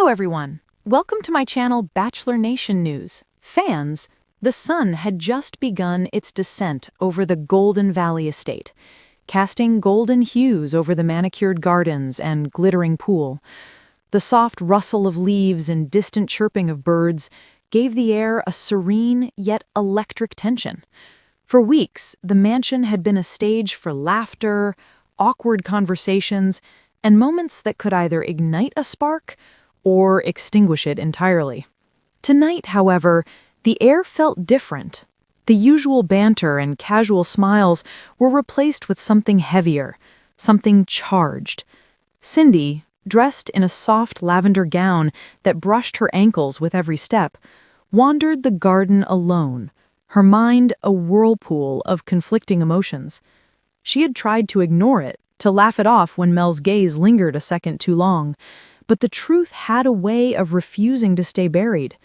everyone. Welcome to my channel Bachelor Nation News. Fans, the sun had just begun its descent over the Golden Valley estate, casting golden hues over the manicured gardens and glittering pool. The soft rustle of leaves and distant chirping of birds gave the air a serene yet electric tension. For weeks, the mansion had been a stage for laughter, awkward conversations, and moments that could either ignite a spark or extinguish it entirely. Tonight, however, the air felt different. The usual banter and casual smiles were replaced with something heavier, something charged. Cindy, dressed in a soft lavender gown that brushed her ankles with every step, wandered the garden alone, her mind a whirlpool of conflicting emotions. She had tried to ignore it, to laugh it off when Mel's gaze lingered a second too long, but the truth had a way of refusing to stay buried.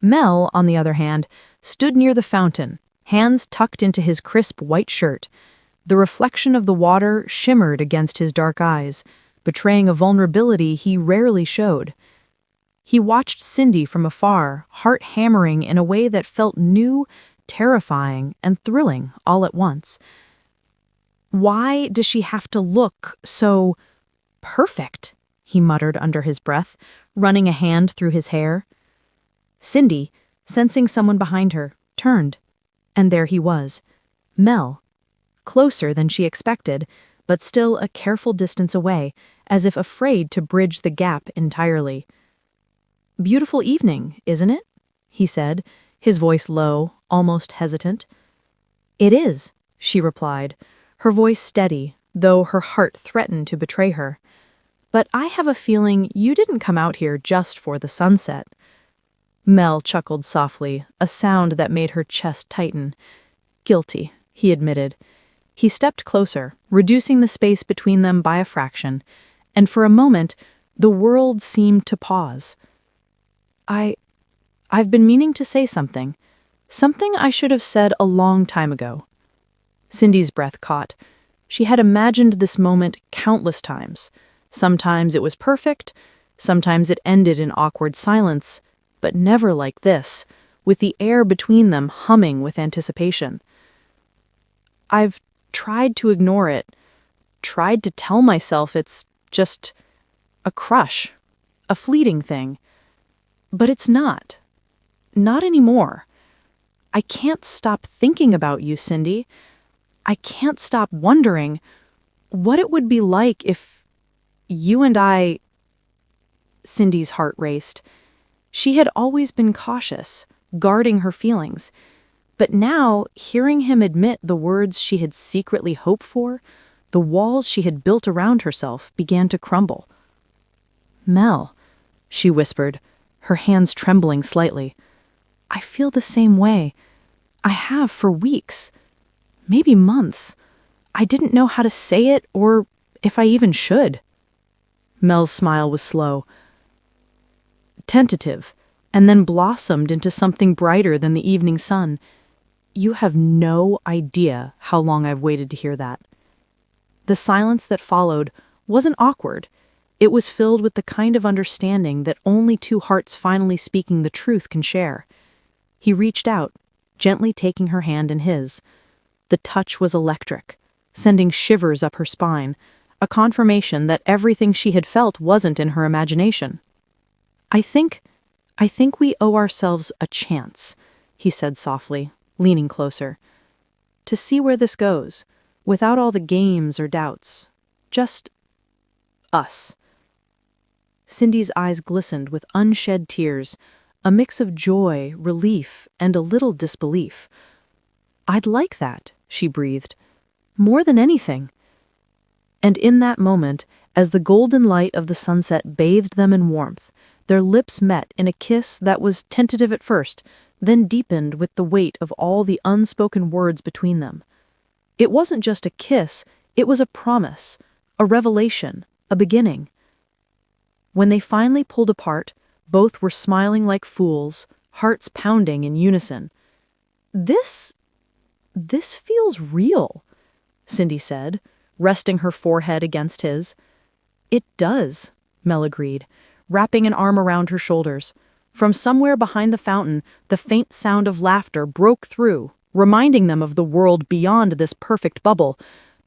Mel, on the other hand, stood near the fountain, hands tucked into his crisp white shirt. The reflection of the water shimmered against his dark eyes, betraying a vulnerability he rarely showed. He watched Cindy from afar, heart hammering in a way that felt new, terrifying, and thrilling all at once. Why does she have to look so perfect? He muttered under his breath, running a hand through his hair. Cindy, sensing someone behind her, turned, and there he was, Mel, closer than she expected, but still a careful distance away, as if afraid to bridge the gap entirely. "Beautiful evening, isn't it?" he said, his voice low, almost hesitant. "It is," she replied, her voice steady, though her heart threatened to betray her. "But I have a feeling you didn't come out here just for the sunset." Mel chuckled softly, a sound that made her chest tighten. "Guilty," he admitted. He stepped closer, reducing the space between them by a fraction, and for a moment, the world seemed to pause. I've been meaning to say something. Something I should have said a long time ago." Cindy's breath caught. She had imagined this moment countless times. Sometimes it was perfect, sometimes it ended in awkward silence, but never like this, with the air between them humming with anticipation. "I've tried to ignore it, tried to tell myself it's just a crush, a fleeting thing. But it's not. Not anymore. I can't stop thinking about you, Cindy. I can't stop wondering what it would be like if you and I—" Cindy's heart raced. She had always been cautious, guarding her feelings. But now, hearing him admit the words she had secretly hoped for, the walls she had built around herself began to crumble. "Mel," she whispered, her hands trembling slightly. "I feel the same way. I have for weeks, maybe months. I didn't know how to say it or if I even should." Mel's smile was slow, tentative, and then blossomed into something brighter than the evening sun. "You have no idea how long I've waited to hear that." The silence that followed wasn't awkward. It was filled with the kind of understanding that only two hearts finally speaking the truth can share. He reached out, gently taking her hand in his. The touch was electric, sending shivers up her spine, a confirmation that everything she had felt wasn't in her imagination. I think we owe ourselves a chance," he said softly, leaning closer. "To see where this goes, without all the games or doubts. Just us." Cindy's eyes glistened with unshed tears, a mix of joy, relief, and a little disbelief. "I'd like that," she breathed. "More than anything." And in that moment, as the golden light of the sunset bathed them in warmth, their lips met in a kiss that was tentative at first, then deepened with the weight of all the unspoken words between them. It wasn't just a kiss, it was a promise, a revelation, a beginning. When they finally pulled apart, both were smiling like fools, hearts pounding in unison. This feels real," Cindy said, resting her forehead against his. "It does," Mel agreed, wrapping an arm around her shoulders. From somewhere behind the fountain, the faint sound of laughter broke through, reminding them of the world beyond this perfect bubble.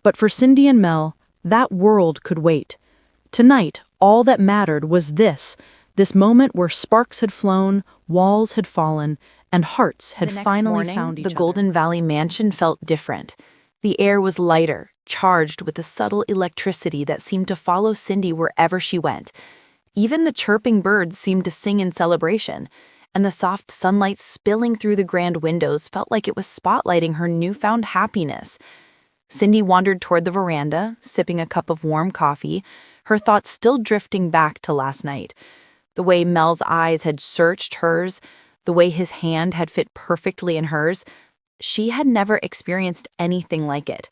But for Cindy and Mel, that world could wait. Tonight, all that mattered was this moment where sparks had flown, walls had fallen, and hearts had finally found each other. The Golden Valley mansion felt different. The air was lighter, charged with a subtle electricity that seemed to follow Cindy wherever she went. Even the chirping birds seemed to sing in celebration, and the soft sunlight spilling through the grand windows felt like it was spotlighting her newfound happiness. Cindy wandered toward the veranda, sipping a cup of warm coffee, her thoughts still drifting back to last night. The way Mel's eyes had searched hers, the way his hand had fit perfectly in hers. She had never experienced anything like it.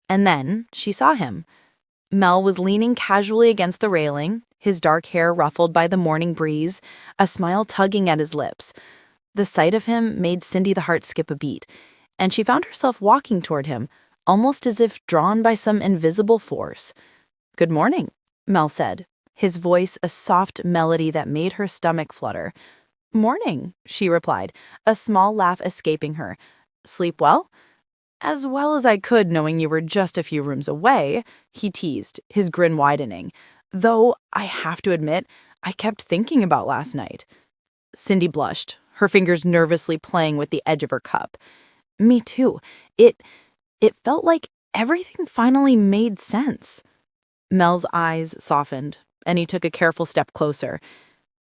And then she saw him. Mel was leaning casually against the railing, his dark hair ruffled by the morning breeze, a smile tugging at his lips. The sight of him made Cindy the heart skip a beat, and she found herself walking toward him, almost as if drawn by some invisible force. "Good morning," Mel said, his voice a soft melody that made her stomach flutter. "Morning," she replied, a small laugh escaping her. "Sleep well?" "As well as I could, knowing you were just a few rooms away," he teased, his grin widening. "Though, I have to admit, I kept thinking about last night." Cindy blushed, her fingers nervously playing with the edge of her cup. "Me too. It felt like everything finally made sense." Mel's eyes softened, and he took a careful step closer.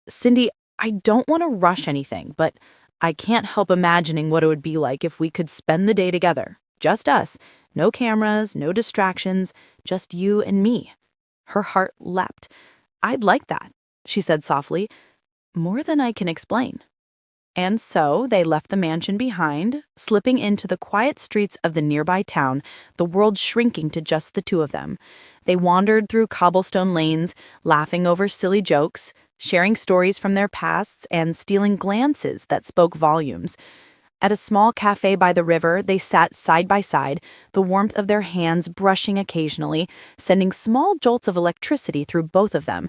"Cindy, I don't want to rush anything, but I can't help imagining what it would be like if we could spend the day together. Just us. No cameras, no distractions, just you and me." Her heart leapt. "I'd like that," she said softly. "More than I can explain." And so they left the mansion behind, slipping into the quiet streets of the nearby town, the world shrinking to just the two of them. They wandered through cobblestone lanes, laughing over silly jokes, sharing stories from their pasts, and stealing glances that spoke volumes. At a small cafe by the river, they sat side by side, the warmth of their hands brushing occasionally, sending small jolts of electricity through both of them.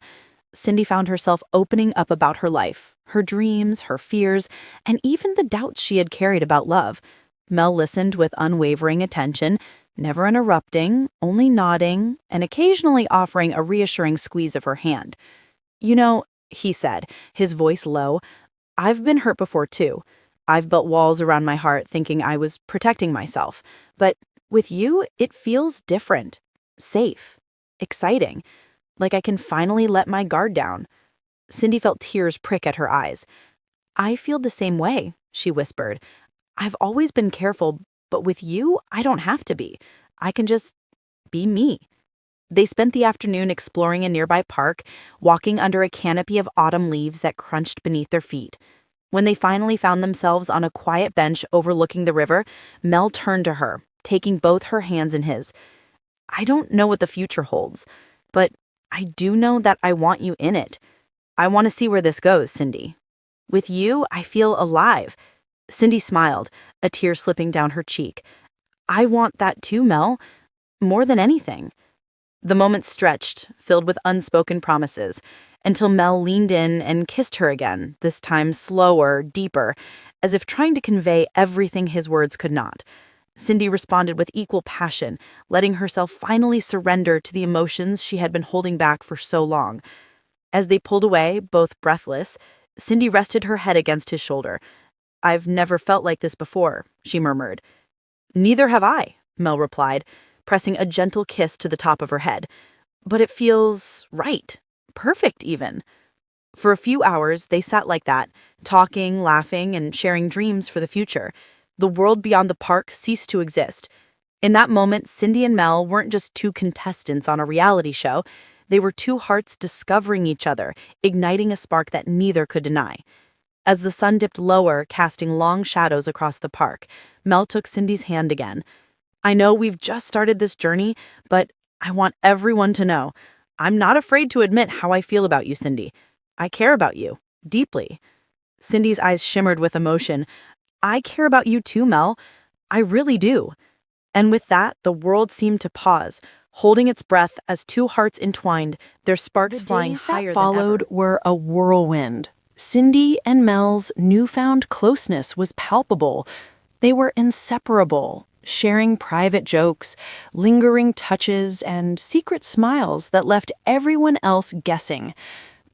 Cindy found herself opening up about her life, her dreams, her fears, and even the doubts she had carried about love. Mel listened with unwavering attention, never interrupting, only nodding, and occasionally offering a reassuring squeeze of her hand. "You know," he said, his voice low, "I've been hurt before too. I've built walls around my heart thinking I was protecting myself. But with you, it feels different. Safe. Exciting. Like I can finally let my guard down." Cindy felt tears prick at her eyes. "I feel the same way," she whispered. "I've always been careful, but with you, I don't have to be. I can just be me." They spent the afternoon exploring a nearby park, walking under a canopy of autumn leaves that crunched beneath their feet. When they finally found themselves on a quiet bench overlooking the river, Mel turned to her, taking both her hands in his. "I don't know what the future holds, but I do know that I want you in it. I want to see where this goes, Cindy. With you, I feel alive." Cindy smiled, a tear slipping down her cheek. "I want that too, Mel. More than anything." The moment stretched, filled with unspoken promises, until Mel leaned in and kissed her again, this time slower, deeper, as if trying to convey everything his words could not. Cindy responded with equal passion, letting herself finally surrender to the emotions she had been holding back for so long. As they pulled away, both breathless, Cindy rested her head against his shoulder. "I've never felt like this before," she murmured. "Neither have I," Mel replied, pressing a gentle kiss to the top of her head. "But it feels right. Perfect, even." For a few hours, they sat like that, talking, laughing, and sharing dreams for the future. The world beyond the park ceased to exist. In that moment, Cindy and Mel weren't just two contestants on a reality show. They were two hearts discovering each other, igniting a spark that neither could deny. As the sun dipped lower, casting long shadows across the park, Mel took Cindy's hand again. "I know we've just started this journey, but I want everyone to know. I'm not afraid to admit how I feel about you, Cindy. I care about you, deeply." Cindy's eyes shimmered with emotion. "I care about you too, Mel. I really do." And with that, the world seemed to pause, holding its breath as two hearts entwined, their sparks flying higher than ever. Followed were a whirlwind. Cindy and Mel's newfound closeness was palpable. They were inseparable, sharing private jokes, lingering touches, and secret smiles that left everyone else guessing.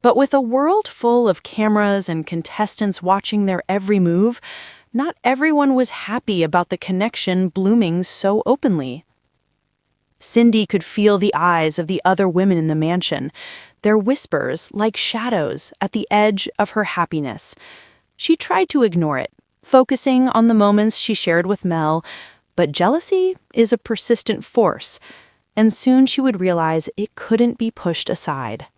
But with a world full of cameras and contestants watching their every move, not everyone was happy about the connection blooming so openly. Cindy could feel the eyes of the other women in the mansion, their whispers like shadows at the edge of her happiness. She tried to ignore it, focusing on the moments she shared with Mel, but jealousy is a persistent force, and soon she would realize it couldn't be pushed aside.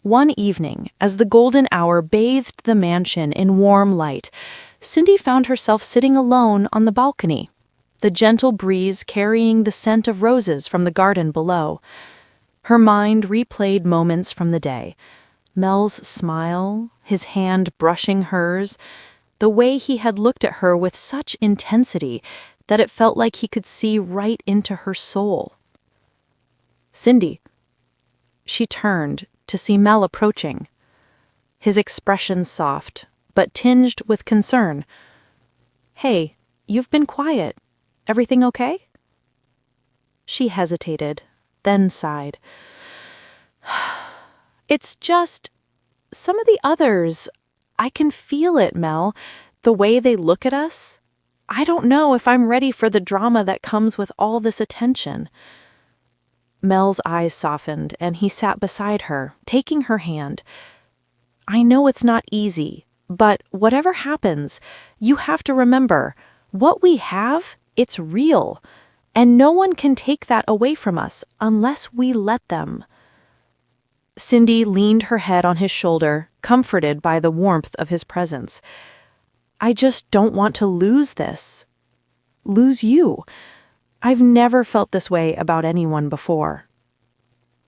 One evening, as the golden hour bathed the mansion in warm light, Cindy found herself sitting alone on the balcony, the gentle breeze carrying the scent of roses from the garden below. Her mind replayed moments from the day. Mel's smile, his hand brushing hers, the way he had looked at her with such intensity that it felt like he could see right into her soul. "Cindy." She turned to see Mel approaching. His expression soft, but tinged with concern. "Hey, you've been quiet. Everything okay?" She hesitated, then sighed. "It's just, some of the others, I can feel it, Mel, the way they look at us. I don't know if I'm ready for the drama that comes with all this attention." Mel's eyes softened, and he sat beside her, taking her hand. "I know it's not easy, but whatever happens, you have to remember, what we have, it's real, and no one can take that away from us unless we let them." Cindy leaned her head on his shoulder, comforted by the warmth of his presence. "I just don't want to lose this. Lose you. I've never felt this way about anyone before."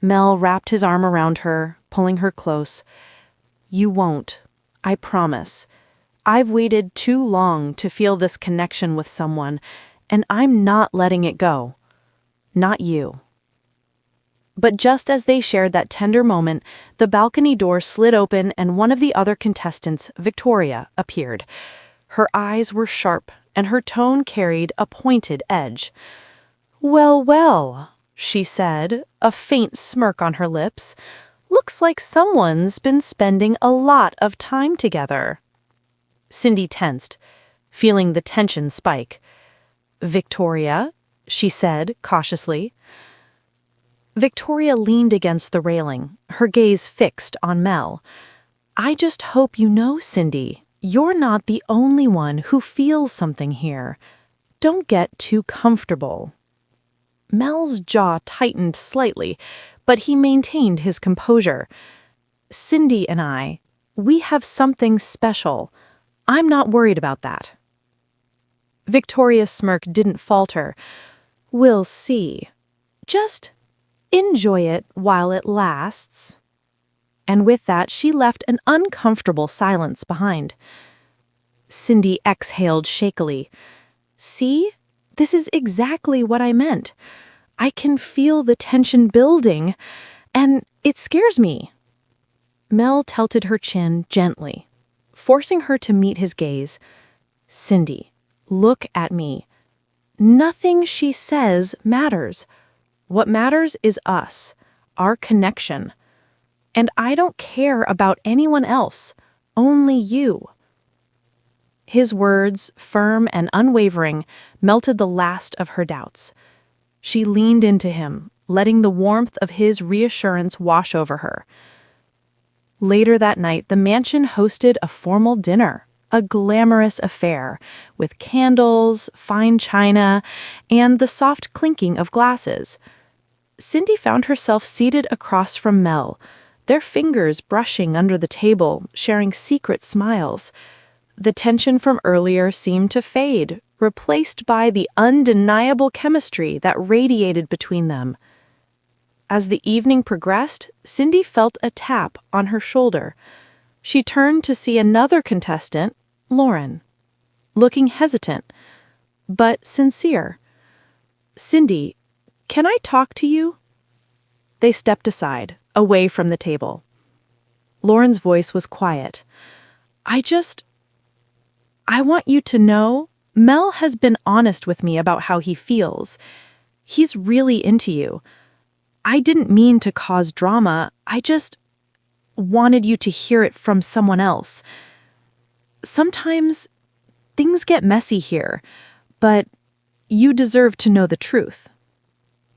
Mel wrapped his arm around her, pulling her close. "You won't. I promise. I've waited too long to feel this connection with someone, and I'm not letting it go. Not you." But just as they shared that tender moment, the balcony door slid open and one of the other contestants, Victoria, appeared. Her eyes were sharp, and her tone carried a pointed edge. "Well, well," she said, a faint smirk on her lips. "Looks like someone's been spending a lot of time together." Cindy tensed, feeling the tension spike. "Victoria?" she said cautiously. Victoria leaned against the railing, her gaze fixed on Mel. "I just hope you know, Cindy, you're not the only one who feels something here. Don't get too comfortable." Mel's jaw tightened slightly, but he maintained his composure. "Cindy and I, we have something special. I'm not worried about that." Victoria's smirk didn't falter. "We'll see. Just enjoy it while it lasts." And with that, she left an uncomfortable silence behind. Cindy exhaled shakily. "See? This is exactly what I meant. I can feel the tension building, and it scares me." Mel tilted her chin gently, forcing her to meet his gaze. "Cindy, look at me. Nothing she says matters. What matters is us, our connection. And I don't care about anyone else, only you." His words, firm and unwavering, melted the last of her doubts. She leaned into him, letting the warmth of his reassurance wash over her. Later that night, the mansion hosted a formal dinner, a glamorous affair, with candles, fine china, and the soft clinking of glasses. Cindy found herself seated across from Mel, their fingers brushing under the table, sharing secret smiles. The tension from earlier seemed to fade, replaced by the undeniable chemistry that radiated between them. As the evening progressed, Cindy felt a tap on her shoulder. She turned to see another contestant, Lauren, looking hesitant, but sincere. "Cindy, can I talk to you?" They stepped aside, away from the table. Lauren's voice was quiet. I want you to know, Mel has been honest with me about how he feels. He's really into you. I didn't mean to cause drama. I just wanted you to hear it from someone else. Sometimes things get messy here, but you deserve to know the truth."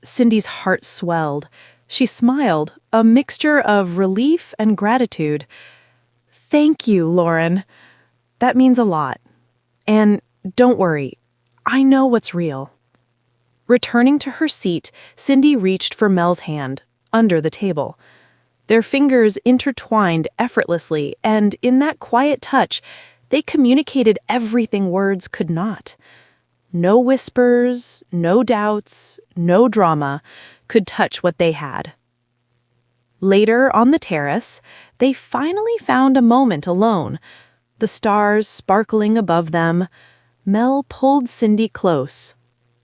Cindy's heart swelled. She smiled, a mixture of relief and gratitude. "Thank you, Lauren. That means a lot. And don't worry, I know what's real." Returning to her seat, Cindy reached for Mel's hand, under the table. Their fingers intertwined effortlessly, and in that quiet touch, they communicated everything words could not. No whispers, no doubts, no drama could touch what they had. Later, on the terrace, they finally found a moment alone. The stars sparkling above them, Mel pulled Cindy close,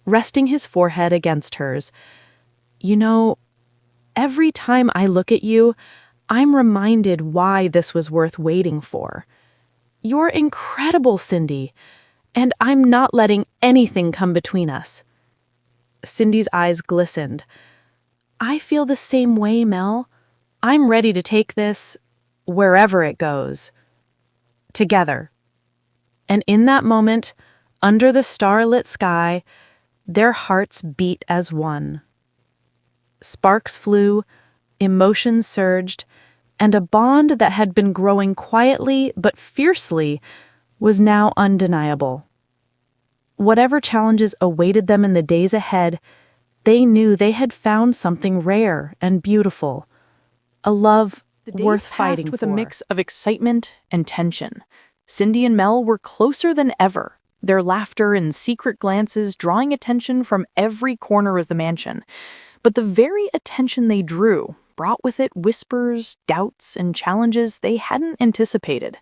resting his forehead against hers. "You know, every time I look at you, I'm reminded why this was worth waiting for. You're incredible, Cindy, and I'm not letting anything come between us." Cindy's eyes glistened. "I feel the same way, Mel. I'm ready to take this wherever it goes. Together." And in that moment, under the starlit sky, their hearts beat as one. Sparks flew, emotions surged, and a bond that had been growing quietly but fiercely was now undeniable. Whatever challenges awaited them in the days ahead, they knew they had found something rare and beautiful, a love worth fighting with for. a mix of excitement and tension. Cindy and Mel were closer than ever, their laughter and secret glances drawing attention from every corner of the mansion. But the very attention they drew brought with it whispers, doubts, and challenges they hadn't anticipated.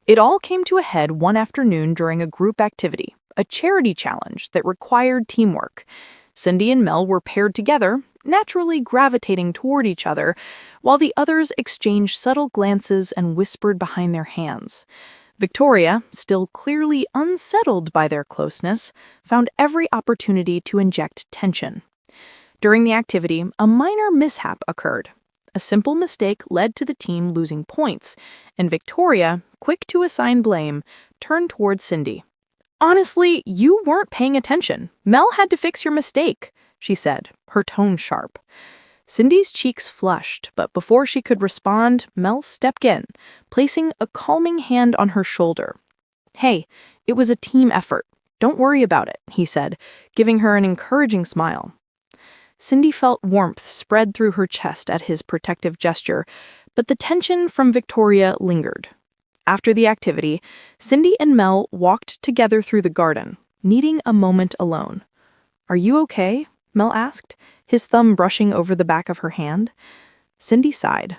It all came to a head one afternoon during a group activity, a charity challenge that required teamwork. Cindy and Mel were paired together, naturally gravitating toward each other, while the others exchanged subtle glances and whispered behind their hands. Victoria, still clearly unsettled by their closeness, found every opportunity to inject tension. During the activity, a minor mishap occurred. A simple mistake led to the team losing points, and Victoria, quick to assign blame, turned toward Cindy. "Honestly, you weren't paying attention. Mel had to fix your mistake," she said, her tone sharp. Cindy's cheeks flushed, but before she could respond, Mel stepped in, placing a calming hand on her shoulder. "Hey, it was a team effort. Don't worry about it," he said, giving her an encouraging smile. Cindy felt warmth spread through her chest at his protective gesture, but the tension from Victoria lingered. After the activity, Cindy and Mel walked together through the garden, needing a moment alone. "Are you okay?" Mel asked, his thumb brushing over the back of her hand. Cindy sighed.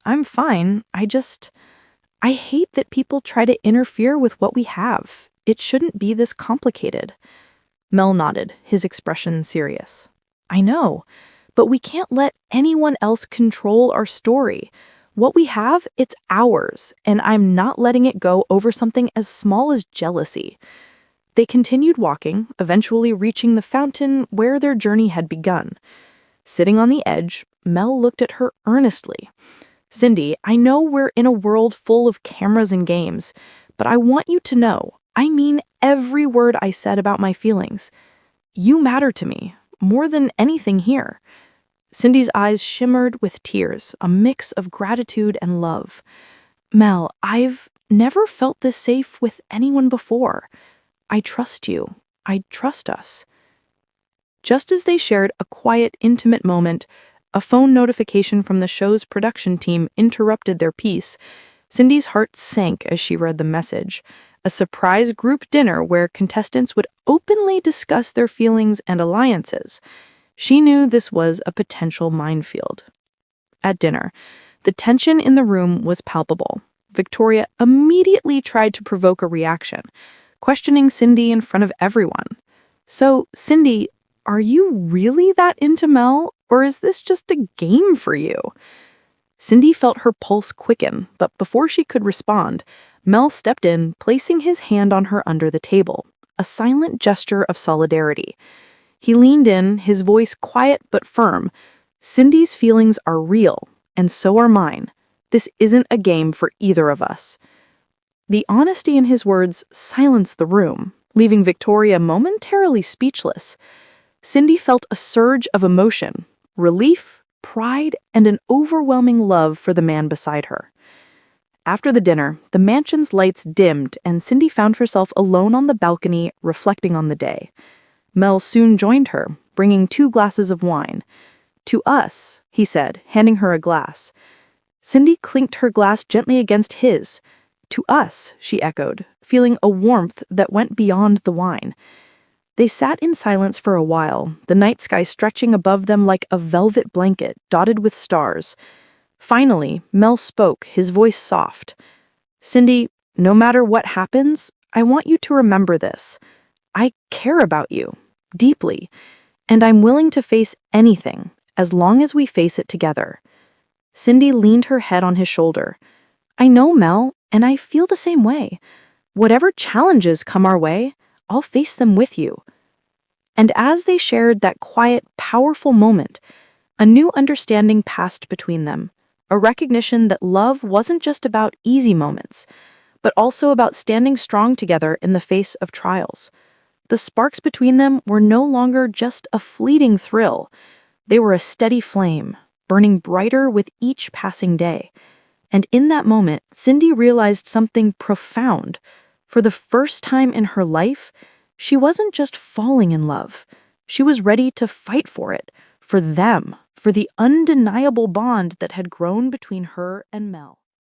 "I'm fine. I hate that people try to interfere with what we have. It shouldn't be this complicated." Mel nodded, his expression serious. "I know, but we can't let anyone else control our story. What we have, it's ours, and I'm not letting it go over something as small as jealousy." They continued walking, eventually reaching the fountain where their journey had begun. Sitting on the edge, Mel looked at her earnestly. "Cindy, I know we're in a world full of cameras and games, but I want you to know, I mean every word I said about my feelings. You matter to me, more than anything here." Cindy's eyes shimmered with tears, a mix of gratitude and love. "Mel, I've never felt this safe with anyone before. I trust you. I trust us." Just as they shared a quiet, intimate moment, a phone notification from the show's production team interrupted their peace. Cindy's heart sank as she read the message. A surprise group dinner where contestants would openly discuss their feelings and alliances. She knew this was a potential minefield. At dinner, the tension in the room was palpable. Victoria immediately tried to provoke a reaction, questioning Cindy in front of everyone. "So, Cindy, Are you really that into Mel, or is this just a game for you? Cindy felt her pulse quicken, but before she could respond, Mel stepped in, placing his hand on her under the table, a silent gesture of solidarity. He leaned in, his voice quiet but firm. Cindy's feelings are real, and so are mine. This isn't a game for either of us. The honesty in his words silenced the room, leaving Victoria momentarily speechless. Cindy felt a surge of emotion, relief, pride, and an overwhelming love for the man beside her. After the dinner, the mansion's lights dimmed and Cindy found herself alone on the balcony, reflecting on the day. Mel soon joined her, bringing 2 glasses of wine. "To us," he said, handing her a glass. Cindy clinked her glass gently against his. "To us," she echoed, feeling a warmth that went beyond the wine. They sat in silence for a while, the night sky stretching above them like a velvet blanket dotted with stars. Finally, Mel spoke, his voice soft. "Cindy, no matter what happens, I want you to remember this. I care about you, deeply, and I'm willing to face anything, as long as we face it together." Cindy leaned her head on his shoulder. "I know, Mel, and I feel the same way. Whatever challenges come our way, I'll face them with you." And as they shared that quiet, powerful moment, a new understanding passed between them, a recognition that love wasn't just about easy moments, but also about standing strong together in the face of trials. The sparks between them were no longer just a fleeting thrill. They were a steady flame, burning brighter with each passing day. And in that moment, Cindy realized something profound. For the first time in her life, she wasn't just falling in love. She was ready to fight for it, for them, for the undeniable bond that had grown between her and Mel.